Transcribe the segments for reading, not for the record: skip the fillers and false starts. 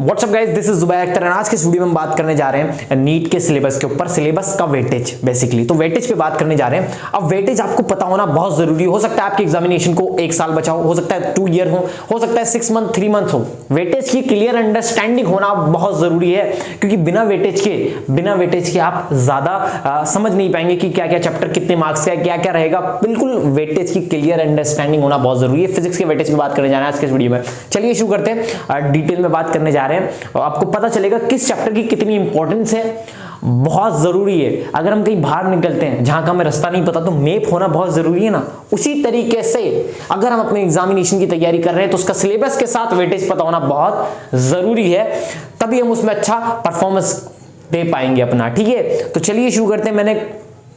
WhatsApp guys, this is Zubair Akhtar और आज के इस वीडियो में हम बात करने जा रहे हैं नीट के सिलेबस के ऊपर, सिलेबस का वेटेज बेसिकली। तो वेटेज पे बात करने जा रहे हैं। अब वेटेज आपको पता होना बहुत जरूरी हो सकता है आपके एग्जामिनेशन को 1 साल बचा हो सकता है 2 ईयर हो सकता है 6 मंथ 3 मंथ हो। वेटेज की क्लियर अंडरस्टैंडिंग होना बहुत जरूरी है, क्योंकि बिना वेटेज के आप ज्यादा समझ नहीं पाएंगे कि क्या क्या चैप्टर कितने मार्क्स का क्या क्या रहेगा। बिल्कुल वेटेज की क्लियर अंडरस्टैंडिंग होना बहुत जरूरी है। फिजिक्स के वेटेज में बात करने जा रहे हैं आज के इस वीडियो में। चलिए शुरू करते हैं, डिटेल में बात करने जा रहे हैं और आपको पता चलेगा किस चैप्टर की कितनी इंपॉर्टेंस है। बहुत जरूरी है, अगर हम कहीं बाहर निकलते हैं जहां का हमें रास्ता नहीं पता तो मैप होना बहुत जरूरी है ना। उसी तरीके से अगर हम अपने एग्जामिनेशन की तैयारी कर रहे हैं तो उसका सिलेबस के साथ वेटेज पता होना बहुत जरूरी है, तभी हम उसमें अच्छा परफॉर्मेंस दे पाएंगे अपना। ठीक है, तो चलिए शुरू करते हैं। मैंने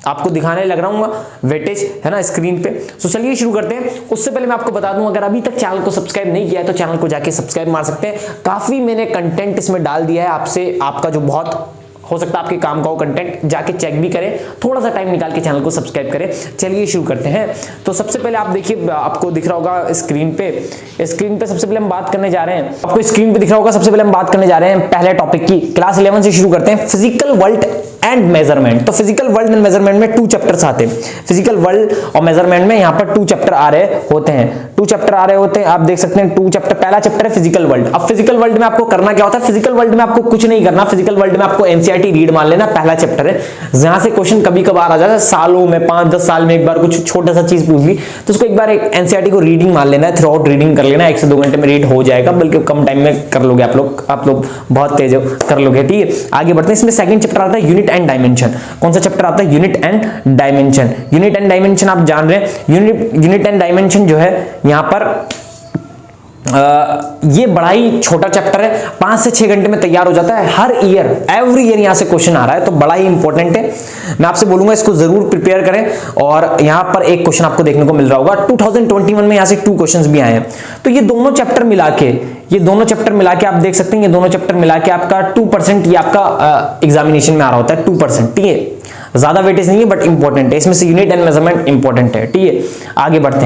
आपको दिखाने लग रहा हूँ वेटेज, है ना, स्क्रीन पे। तो चलिए शुरू करते हैं। उससे पहले मैं आपको बता दूं, अगर अभी तक चैनल को सब्सक्राइब नहीं किया है तो चैनल को जाके सब्सक्राइब मार सकते हैं। काफी मैंने कंटेंट इसमें डाल दिया है, आपसे आपका जो बहुत हो सकता है आपके काम का हो कंटेंट, जाके चेक भी करें, थोड़ा सा टाइम निकाल के चैनल को सब्सक्राइब करें। चलिए शुरू करते हैं। तो सबसे पहले आप देखिए, आपको दिख रहा होगा स्क्रीन पे सबसे पहले हम बात करने जा रहे हैं। आपको स्क्रीन पे दिख रहा होगा, सबसे पहले हम बात करने जा रहे हैं पहले टॉपिक की। क्लास 11 से शुरू करते हैं, फिजिकल वर्ल्ड एंड मेजरमेंट। तो फिजिकल वर्ल्ड एंड मेजरमेंट में 2 चैप्टर्स आते हैं। फिजिकल वर्ल्ड और मेजरमेंट में यहाँ पर 2 चैप्टर आ रहे होते हैं। आप देख सकते हैं 2 चैप्टर। पहला चैप्टर है फिजिकल वर्ल्ड। अब फिजिकल वर्ल्ड में आपको करना क्या होता है? फिजिकल वर्ल्ड में आपको कुछ नहीं करना। फिजिकल वर्ल्ड में आपको एनसीईआरटी रीड मान लेना। पहला चैप्टर है, जहां से क्वेश्चन कभी कभार आ जाता है, सालों में 5-10 साल में एक बार कुछ छोटा सा चीज पूछ ली तो उसको एक बार एक एनसीईआरटी को रीडिंग मान लेना है, थ्रू आउट रीडिंग कर लेना। 1 से 2 घंटे में रीड हो जाएगा, बल्कि कम टाइम में कर लोगे आप लोग बहुत तेज कर लोगे। ठीक है, आगे बढ़ते हैं। इसमें सेकंड चैप्टर आता है यूनिट एंड डायमेंशन। कौन सा चैप्टर आता है? Unit and dimension. Unit and dimension आप जान रहे हैं, यूनिट एंड डायमेंशन जो है यहाँ पर ये बड़ा ही छोटा चैप्टर है, 5 से 6 घंटे में तैयार हो जाता है। हर ईयर एवरी ईयर यहां से क्वेश्चन आ रहा है, तो बड़ा ही इंपॉर्टेंट है। मैं आपसे बोलूंगा इसको जरूर प्रिपेयर करें। और यहां पर एक क्वेश्चन आपको देखने को मिल रहा होगा 2021 में, यहां से 2 क्वेश्चंस भी आए हैं। तो ये दोनों चैप्टर मिला के आप देख सकते हैं, ये दोनों चैप्टर मिला के आपका 2% ये आपका एग्जामिनेशन में आ रहा होता है, 2%। ठीक है, ज्यादा वेटेज नहीं है बट इंपॉर्टेंट है। इसमें से यूनिट एंड मेजरमेंट इंपॉर्टेंट है। ठीक है, आगे बढ़ते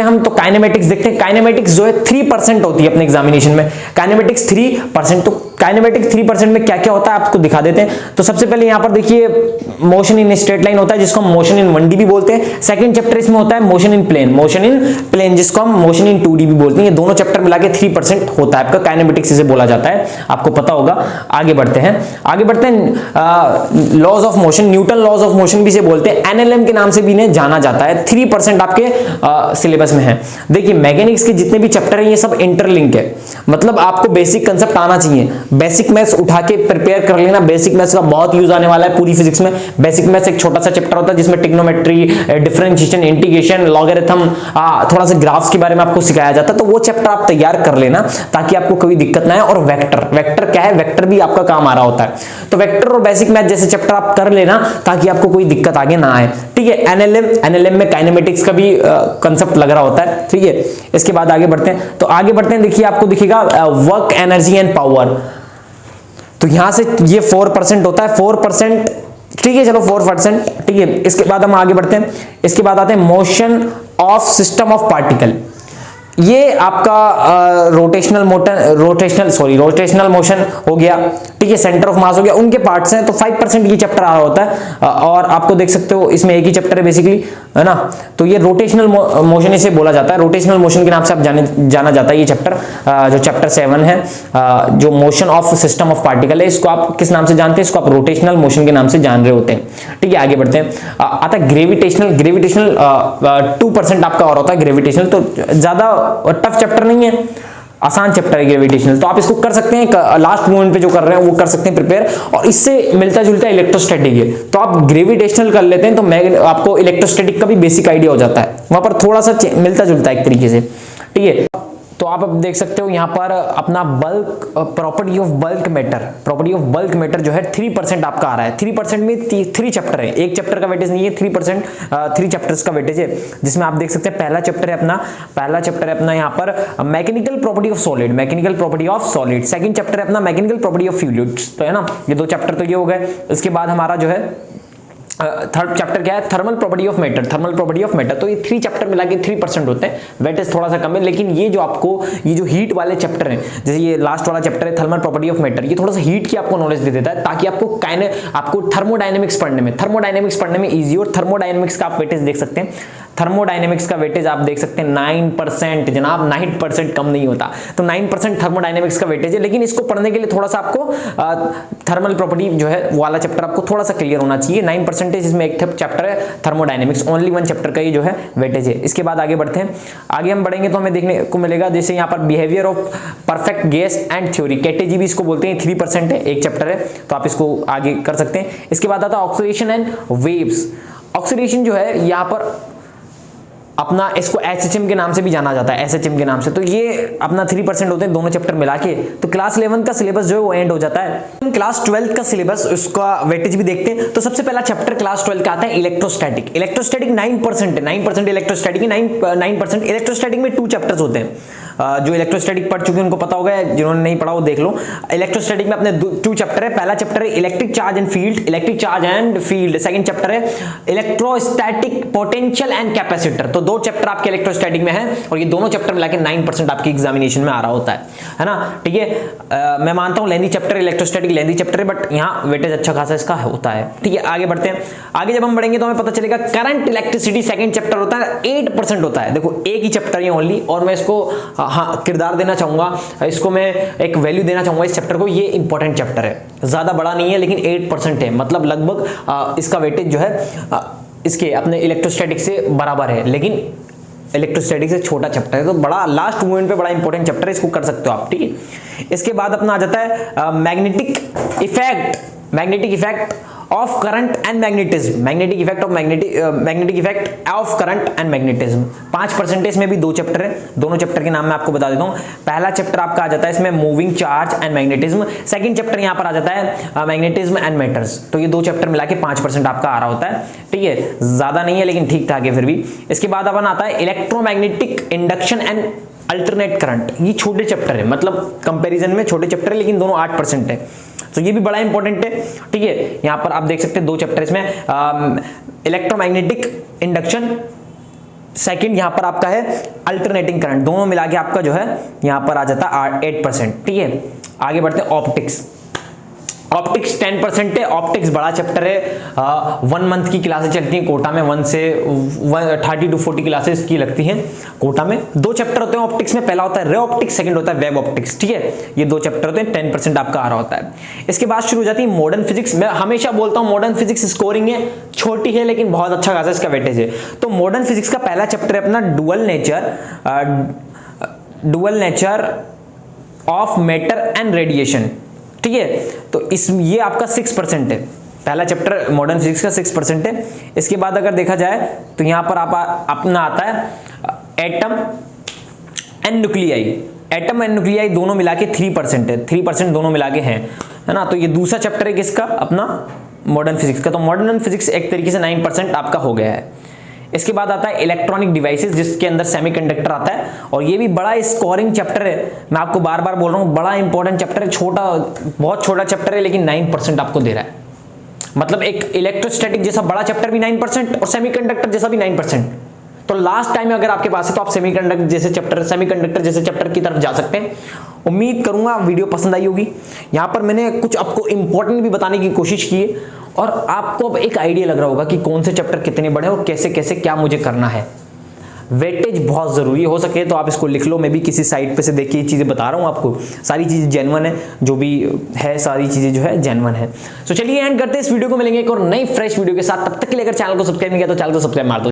हैं हम। तो काइनेमेटिक्स देखते हैं। काइनेमेटिक्स जो है 3% होती है अपने एग्जामिनेशन में। काइनेमेटिक्स 3%। तो काइनेमेटिक्स 3% में क्या क्या होता है आपको दिखा देते हैं। तो सबसे पहले यहां पर देखिए, मोशन इन स्ट्रेट लाइन होता है जिसको हम मोशन इन 1D भी बोलते हैं। सेकंड चैप्टर इसमें होता है मोशन इन प्लेन जिसको हम मोशन इन 2D भी बोलते हैं। ये दोनों चैप्टर मिला के 3% होता है आपका काइनेमेटिक्स, इसे बोला जाता है, आपको पता होगा। आगे बढ़ते हैं laws of motion, Newton laws of motion भी से बोलते हैं, एनएलएम के नाम से भी इन्हें जाना जाता है। 3% आपके सिलेबस में है। देखिए मैकेनिक्स के जितने भी चैप्टर हैं ये सब इंटरलिंक है, मतलब आपको बेसिक कंसेप्ट आना चाहिए। बेसिक मैथ्स उठा के प्रिपेयर कर लेना। बेसिक मैथ्स का बहुत यूज आने वाला है पूरी फिजिक्स में। बेसिक मैथ्स एक छोटा सा चैप्टर होता है जिसमें ट्रिग्नोमेट्री, डिफरेंशिएशन, इंटीग्रेशन, लॉगरिथम, थोड़ा सा ग्राफ्स के बारे में आपको सिखाया जाता है। तो वो चैप्टर आप तैयार कर लेना ताकि आपको कोई दिक्कत ना आए। और वेक्टर क्या है? वेक्टर भी आपका काम आ रहा होता है। तो वेक्टर और बेसिक मैथ जैसे चैप्टर आप कर लेना ताकि आपको कोई दिक्कत आगे ना आए। ठीक है, एनएलएम में काइनेमेटिक्स का भी कंसेप्ट लग रहा होता है। ठीक है, इसके बाद आगे बढ़ते हैं। देखिए आपको दिखेगा वर्क, एनर्जी एंड पावर। तो यहां से ये 4% होता है, 4%। ठीक है, चलो 4%। ठीक है, इसके बाद हम आगे बढ़ते हैं। इसके बाद आते हैं motion of system of particle. ये आपका रोटेशनल मोशन हो गया। ठीक है, सेंटर ऑफ मास हो गया, उनके पार्ट्स हैं। तो 5% ये चैप्टर आ रहा होता है। और आपको देख सकते हो इसमें एक ही चैप्टर है बेसिकली, है ना। तो ये रोटेशनल मोशन इसे बोला जाता है, रोटेशनल मोशन के नाम से आप जाना जाता है ये चैप्टर, जो चैप्टर 7 है, जो motion of system of particle है, इसको आप किस नाम से जानते हैं? इसको आप रोटेशनल मोशन के नाम से जान रहे होते हैं। ठीक है, आगे बढ़ते हैं। आता है ग्रेविटेशनल 2% आपका और होता है ग्रेविटेशनल। तो ज्यादा टफ चैप्टर नहीं है, आसान चैप्टर है ग्रेविटेशनल। तो आप इसको कर सकते हैं, लास्ट मोमेंट पे जो कर रहे हैं वो कर सकते हैं प्रिपेयर। और इससे मिलता जुलता इलेक्ट्रोस्टैटिक है, तो आप ग्रेविटेशनल कर लेते हैं तो आपको इलेक्ट्रोस्टैटिक का भी बेसिक आइडिया हो जाता है। वहां पर थोड़ा सा मिलता जुलता है एक तरीके से। ठीक है, तो आप अब देख सकते हो यहाँ पर अपना bulk, property of bulk matter जो है 3% आपका आ रहा है। 3% में 3 चैप्टर है, एक चैप्टर का वेटेज नहीं है, 3% 3 चैप्टर्स का वेटेज है। जिसमें आप देख सकते हैं पहला चैप्टर है अपना यहाँ पर mechanical property of solid. Second chapter है अपना मैकेनिकल प्रॉपर्टी ऑफ फ्लूइड्स। तो है ना, ये 2 चैप्टर तो ये हो गए। इसके बाद हमारा जो है थर्ड चैप्टर क्या है, thermal property of matter, thermal property of matter. तो ये 3 चैप्टर मिला के 3% होते हैं, वेटेज थोड़ा सा कम है। लेकिन ये जो आपको ये जो हीट वाले चैप्टर हैं, जैसे ये लास्ट वाला चैप्टर है थर्मल प्रॉपर्टी ऑफ मैटर, ये थोड़ा सा हीट की आपको नॉलेज दे देता है, ताकि आपको थर्मोडायनेमिक्स पढ़ने में इजी। और थर्मोडायनेमिक्स का आप वेटेज देख सकते हैं, थर्मोडायनेमिक्स का वेटेज आप देख सकते हैं 9%, जनाब 9% कम नहीं होता। तो 9% थर्मोडायनेमिक्स का वेटेज है। लेकिन इसको पढ़ने के लिए थोड़ा सा आपको थर्मल प्रॉपर्टी जो है वाला चैप्टर आपको थोड़ा सा क्लियर होना चाहिए। 9% इसमें एक चैप्टर है थर्मोडायनेमिक्स, ओनली 1 चैप्टर का ये जो है वेटेज है। इसके बाद आगे बढ़ते हैं, आगे हम बढ़ेंगे तो हमें देखने को मिलेगा जैसे यहाँ पर behaviour of perfect gas and theory, KTG भी इसको बोलते हैं, 3% है, एक चैप्टर है, तो आप इसको आगे कर सकते हैं। इसके बाद आता है ऑक्सीडेशन एंड वेव्स। ऑक्सीडेशन जो है यहाँ पर अपना इसको SHM के नाम से भी जाना जाता है, SHM के नाम से। तो ये अपना 3% होते हैं दोनों चैप्टर मिला के। तो क्लास 11 का सिलेबस जो है वो एंड हो जाता है। क्लास 12 का सिलेबस, उसका वेटेज भी देखते हैं। तो सबसे पहला चैप्टर क्लास 12 का आता है इलेक्ट्रोस्टैटिक। इलेक्ट्रोस्टैटिक 9% है, 9% इलेक्ट्रोस्टैटिक है, 9%। इलेक्ट्रोस्टैटिक में 2 चैप्टर्स होते हैं। जो इलेक्ट्रोस्टैटिक पढ़ चुके हैं उनको पता होगा, जिन्होंने नहीं पढ़ा वो देख लो। इलेक्ट्रोस्टैटिक में अपने 2 चैप्टर है। पहला चैप्टर है electric charge and field, second chapter है इलेक्ट्रोस्टैटिक पोटेंशियल एंड कैपेसिटर। तो 2 चैप्टर आपके इलेक्ट्रोस्टैटिक में है, और ये दोनों चैप्टर मिला के 9% आपकी एग्जामिनेशन में आ रहा होता है ना। ठीक है, मैं मानता हूं लेंदी चैप्टर, इलेक्ट्रोस्टैटिक लेंदी चैप्टर है, बट यहाँ वेटेज अच्छा खासा इसका होता है। ठीक है, आगे बढ़ते हैं। आगे जब हम बढ़ेंगे तो हमें पता चलेगा करंट इलेक्ट्रिसिटी सेकंड चैप्टर होता है, 8% होता है। देखो एक ही चैप्टर है ओनली, और मैं इसको हाँ किरदार देना चाहूंगा, इसको मैं एक वैल्यू देना चाहूंगा इस चैप्टर को। ये इंपॉर्टेंट चैप्टर है, ज्यादा बड़ा नहीं है, लेकिन 8% है, मतलब लगभग इसका वेटेज जो है इसके अपने इलेक्ट्रोस्टैटिक से बराबर है, लेकिन इलेक्ट्रोस्टैटिक से छोटा चैप्टर है। तो बड़ा लास्ट मोमेंट पे बड़ा इंपॉर्टेंट चैप्टर है, इसको कर सकते हो आप। ठीक है, इसके बाद अपना आ जाता है magnetic effect of current and magnetism, magnetic effect of current and magnetism. 5% में भी 2 चैप्टर है, दोनों चैप्टर के नाम मैं आपको बता देता हूं। पहला चैप्टर आपका आ जाता है इसमें moving charge and magnetism, second chapter यहां पर आ जाता है मैग्नेटिज्म एंड मैटर्स। तो ये 2 चैप्टर मिला के 5% आपका आ रहा होता है। ठीक है, ज्यादा नहीं है लेकिन ठीक ठाक है फिर भी। इसके बाद अपन आता है electromagnetic induction and alternate current. ये छोटे चैप्टर है, मतलब कंपैरिजन में छोटे चैप्टर है, लेकिन दोनों 8% है। तो ये भी बड़ा इंपॉर्टेंट है। ठीक है, यहां पर आप देख सकते हैं 2 चैप्टर इसमें, इलेक्ट्रोमैग्नेटिक इंडक्शन, सेकंड यहां पर आपका है अल्टरनेटिंग करंट। दोनों मिला के आपका जो है यहां पर आ जाता है 8%। ठीक है, आगे बढ़ते हैं ऑप्टिक्स 10% है। ऑप्टिक्स बड़ा चैप्टर है, 1 मंथ की क्लासेस चलती हैं कोटा में, 1 से 30 to 40 क्लासेस की लगती हैं कोटा में। 2 चैप्टर होते हैं ऑप्टिक्स में, पहला होता है रे ऑप्टिक्स, सेकंड होता है वेब ऑप्टिक्स। ठीक है, ये 2 चैप्टर होते हैं, 10% आपका आ रहा होता है। इसके बाद शुरू हो जाती है मॉडर्न फिजिक्स। मैं हमेशा बोलता हूं मॉडर्न फिजिक्स स्कोरिंग है, छोटी है लेकिन बहुत अच्छा खासा इसका वेटेज है। तो मॉडर्न फिजिक्स का पहला चैप्टर है अपना dual nature of matter and radiation. ठीक है, तो ये आपका 6% है, पहला चैप्टर मॉडर्न फिजिक्स का 6% है। इसके बाद अगर देखा जाए तो यहां पर अपना आता है एटम एंड न्यूक्लियाई, दोनों मिला के 3% है, 3% दोनों मिला के हैं, है ना। तो ये दूसरा चैप्टर है किसका, अपना मॉडर्न फिजिक्स का। तो मॉडर्न फिजिक्स एक तरीके से 9% आपका हो गया है। इसके बाद आता है इलेक्ट्रॉनिक डिवाइसेस, जिसके अंदर सेमीकंडक्टर आता है, और ये भी बड़ा स्कोरिंग चैप्टर है। मैं आपको बार बार बोल रहा हूं, बड़ा इंपॉर्टेंट चैप्टर है, बहुत छोटा चैप्टर है, लेकिन 9% आपको दे रहा है। मतलब एक इलेक्ट्रोस्टैटिक जैसा बड़ा चैप्टर भी 9% और सेमीकंडक्टर जैसा भी 9%। तो लास्ट टाइम अगर आपके पास है तो आप सेमीकंडक्टर जैसे चैप्टर की तरफ जा सकते हैं। उम्मीद करूंगा वीडियो पसंद आई होगी। यहां पर मैंने कुछ आपको इंपॉर्टेंट भी बताने की कोशिश की है, और आपको अब एक आइडिया लग रहा होगा कि कौन से चैप्टर कितने बड़े और कैसे कैसे क्या मुझे करना है। वेटेज बहुत जरूरी हो सके तो आप इसको लिख लो। मैं भी किसी साइट पे से देख के ये चीजें बता रहा हूं आपको, सारी चीजें जेन्युइन है, जो भी है सारी चीजें जो है जेन्युइन है। तो चलिए एंड करते हैं इस वीडियो को, मिलेंगे एक और नई फ्रेश वीडियो के साथ। तब तक के लिए अगर चैनल को सब्सक्राइब नहीं किया तो चैनल को सब्सक्राइब मार दो।